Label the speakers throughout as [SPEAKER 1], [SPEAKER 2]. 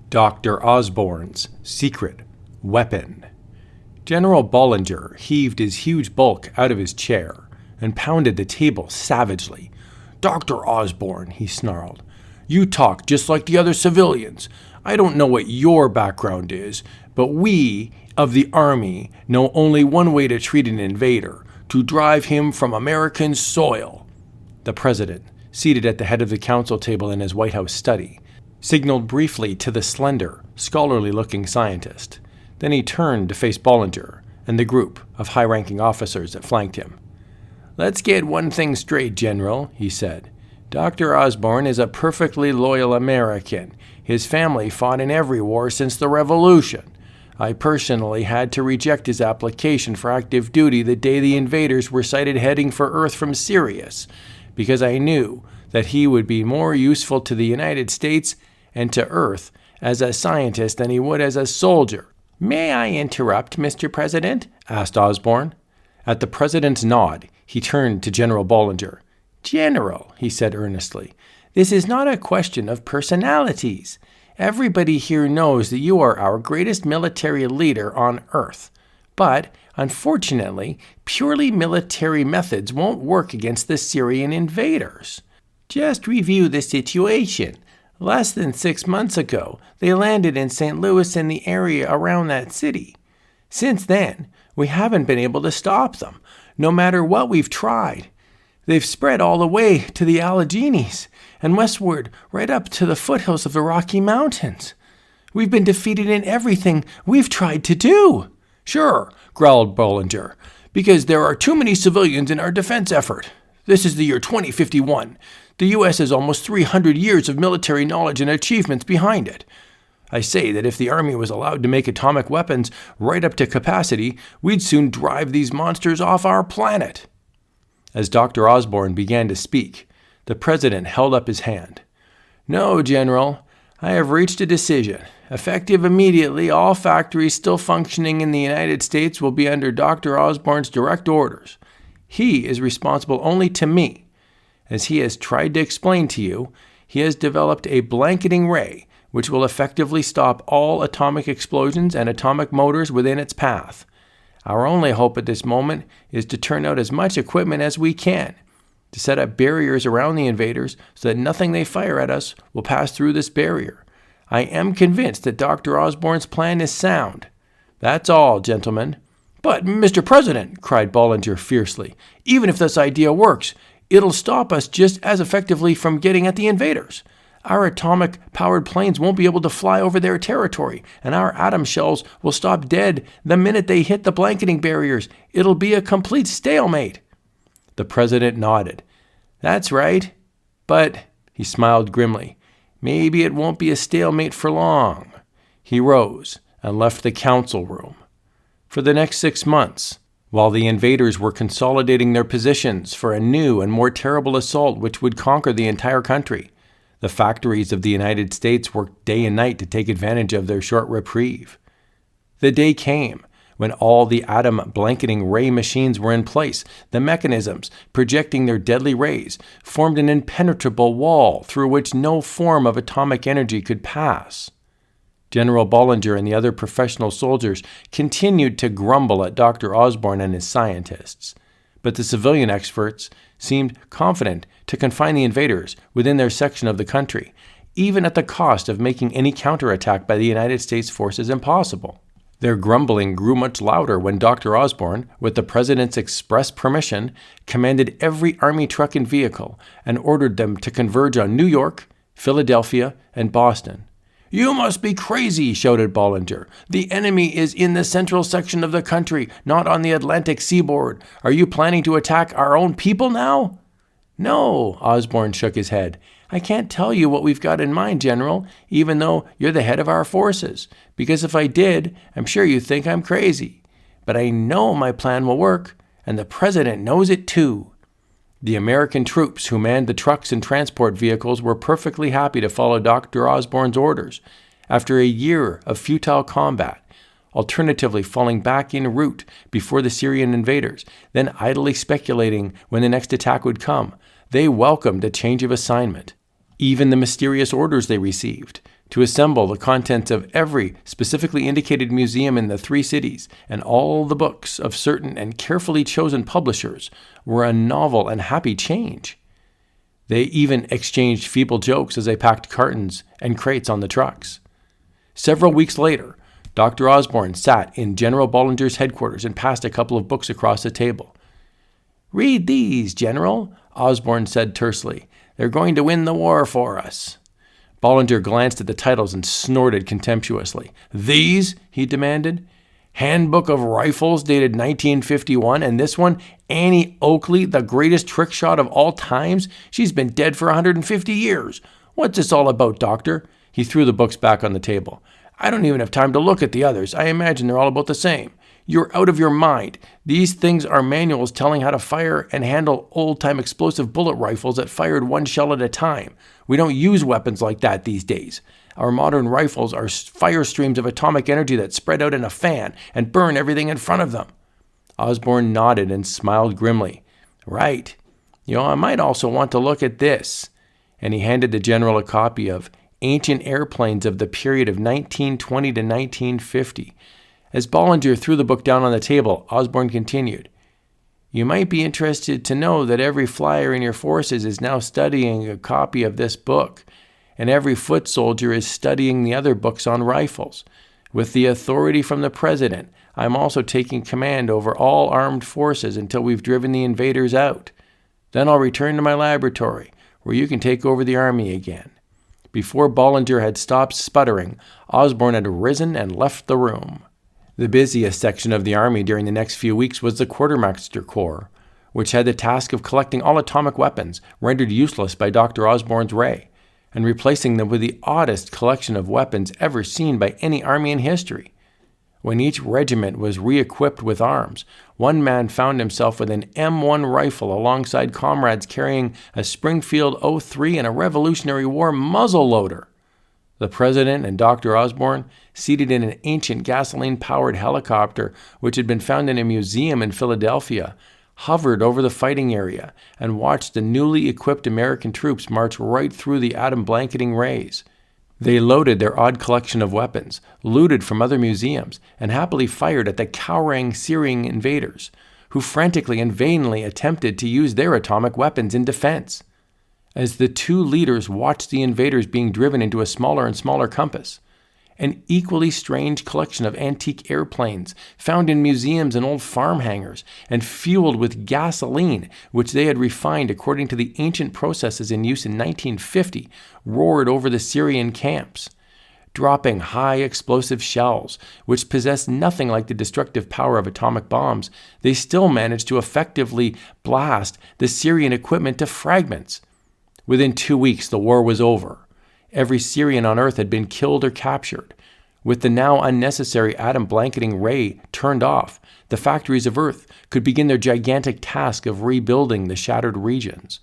[SPEAKER 1] Dr. Osborne's secret weapon. General Bollinger heaved his huge bulk out of his chair and pounded the table savagely. "Dr. Osborne," he snarled, "you talk just like the other civilians. I don't know what your background is, but we of the Army know only one way to treat an invader, to drive him from American soil." The president, seated at the head of the council table in his White House study, signaled briefly to the slender, scholarly-looking scientist. Then he turned to face Bollinger and the group of high-ranking officers that flanked him. "Let's get one thing straight, General," he said. "Dr. Osborne is a perfectly loyal American. His family fought in every war since the Revolution. I personally had to reject his application for active duty the day the invaders were sighted heading for Earth from Sirius, because I knew that he would be more useful to the United States and to Earth as a scientist than he would as a soldier." "May I interrupt, Mr. President?" asked Osborne. At the president's nod, he turned to General Bollinger. "General," he said earnestly, "this is not a question of personalities. Everybody here knows that you are our greatest military leader on Earth. But, unfortunately, purely military methods won't work against the Syrian invaders. Just review the situation. Less than 6 months ago, they landed in St. Louis and the area around that city. Since then, we haven't been able to stop them, no matter what we've tried. They've spread all the way to the Alleghenies and westward right up to the foothills of the Rocky Mountains. We've been defeated in everything we've tried to do." "Sure," growled Bollinger, "because there are too many civilians in our defense effort. This is the year 2051. The U.S. has almost 300 years of military knowledge and achievements behind it. I say that if the Army was allowed to make atomic weapons right up to capacity, we'd soon drive these monsters off our planet." As Dr. Osborne began to speak, the president held up his hand. "No, General, I have reached a decision. Effective immediately, all factories still functioning in the United States will be under Dr. Osborne's direct orders. He is responsible only to me. As he has tried to explain to you, he has developed a blanketing ray which will effectively stop all atomic explosions and atomic motors within its path. Our only hope at this moment is to turn out as much equipment as we can, to set up barriers around the invaders so that nothing they fire at us will pass through this barrier. I am convinced that Dr. Osborne's plan is sound. That's all, gentlemen." "But, Mr. President," cried Bollinger fiercely, "even if this idea works, it'll stop us just as effectively from getting at the invaders. Our atomic-powered planes won't be able to fly over their territory, and our atom shells will stop dead the minute they hit the blanketing barriers. It'll be a complete stalemate." The president nodded. "That's right. But," he smiled grimly, "maybe it won't be a stalemate for long." He rose and left the council room. For the next 6 months, while the invaders were consolidating their positions for a new and more terrible assault which would conquer the entire country, the factories of the United States worked day and night to take advantage of their short reprieve. The day came when all the atom blanketing ray machines were in place. The mechanisms, projecting their deadly rays, formed an impenetrable wall through which no form of atomic energy could pass. General Bollinger and the other professional soldiers continued to grumble at Dr. Osborne and his scientists, but the civilian experts seemed confident to confine the invaders within their section of the country, even at the cost of making any counterattack by the United States forces impossible. Their grumbling grew much louder when Dr. Osborne, with the President's express permission, commanded every Army truck and vehicle and ordered them to converge on New York, Philadelphia, and Boston. "You must be crazy," shouted Bollinger. "The enemy is in the central section of the country, not on the Atlantic seaboard. Are you planning to attack our own people now?" "No," Osborne shook his head. "I can't tell you what we've got in mind, General, even though you're the head of our forces, because if I did, I'm sure you'd think I'm crazy. But I know my plan will work, and the President knows it too." The American troops who manned the trucks and transport vehicles were perfectly happy to follow Dr. Osborne's orders after a year of futile combat, alternatively falling back en route before the Syrian invaders, then idly speculating when the next attack would come. They welcomed a change of assignment. Even the mysterious orders they received to assemble the contents of every specifically indicated museum in the 3 cities, and all the books of certain and carefully chosen publishers were a novel and happy change. They even exchanged feeble jokes as they packed cartons and crates on the trucks. Several weeks later, Dr. Osborne sat in General Bollinger's headquarters and passed a couple of books across the table. "Read these, General," Osborne said tersely. "They're going to win the war for us." Bollinger glanced at the titles and snorted contemptuously. "These?" he demanded. "Handbook of Rifles dated 1951, and this one, Annie Oakley, the greatest trick shot of all times? She's been dead for 150 years. What's this all about, Doctor?" He threw the books back on the table. "I don't even have time to look at the others. I imagine they're all about the same. You're out of your mind. These things are manuals telling how to fire and handle old-time explosive bullet rifles that fired 1 shell at a time. We don't use weapons like that these days. Our modern rifles are fire streams of atomic energy that spread out in a fan and burn everything in front of them." Osborne nodded and smiled grimly. "Right. I might also want to look at this." And he handed the general a copy of Ancient Airplanes of the Period of 1920 to 1950. As Bollinger threw the book down on the table, Osborne continued, "You might be interested to know that every flyer in your forces is now studying a copy of this book, and every foot soldier is studying the other books on rifles. With the authority from the President, I'm also taking command over all armed forces until we've driven the invaders out. Then I'll return to my laboratory, where you can take over the army again." Before Bollinger had stopped sputtering, Osborne had risen and left the room. The busiest section of the army during the next few weeks was the Quartermaster Corps, which had the task of collecting all atomic weapons rendered useless by Dr. Osborne's ray, and replacing them with the oddest collection of weapons ever seen by any army in history. When each regiment was re-equipped with arms, one man found himself with an M1 rifle alongside comrades carrying a Springfield .03 and a Revolutionary War muzzleloader. The President and Dr. Osborne, seated in an ancient gasoline-powered helicopter which had been found in a museum in Philadelphia, hovered over the fighting area and watched the newly equipped American troops march right through the atom-blanketing rays. They loaded their odd collection of weapons, looted from other museums, and happily fired at the cowering Syrian invaders, who frantically and vainly attempted to use their atomic weapons in defense. As the 2 leaders watched the invaders being driven into a smaller and smaller compass, an equally strange collection of antique airplanes found in museums and old farm hangars and fueled with gasoline, which they had refined according to the ancient processes in use in 1950, roared over the Syrian camps. Dropping high explosive shells, which possessed nothing like the destructive power of atomic bombs, they still managed to effectively blast the Syrian equipment to fragments. Within 2 weeks, the war was over. Every Syrian on Earth had been killed or captured. With the now unnecessary atom-blanketing ray turned off, the factories of Earth could begin their gigantic task of rebuilding the shattered regions.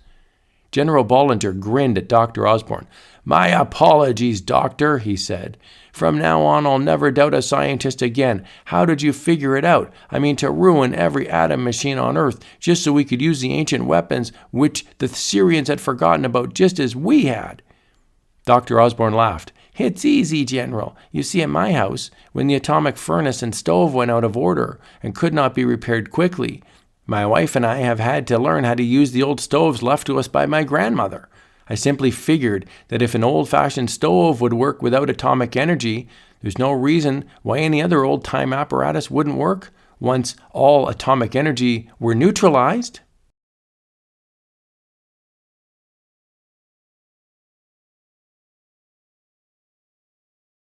[SPEAKER 1] General Bollinger grinned at Dr. Osborne. "My apologies, Doctor," he said. "From now on, I'll never doubt a scientist again. How did you figure it out? I mean, to ruin every atom machine on Earth just so we could use the ancient weapons which the Syrians had forgotten about just as we had." Dr. Osborne laughed. "It's easy, General. You see, at my house, when the atomic furnace and stove went out of order and could not be repaired quickly, my wife and I have had to learn how to use the old stoves left to us by my grandmother. I simply figured that if an old-fashioned stove would work without atomic energy, there's no reason why any other old-time apparatus wouldn't work once all atomic energy were neutralized."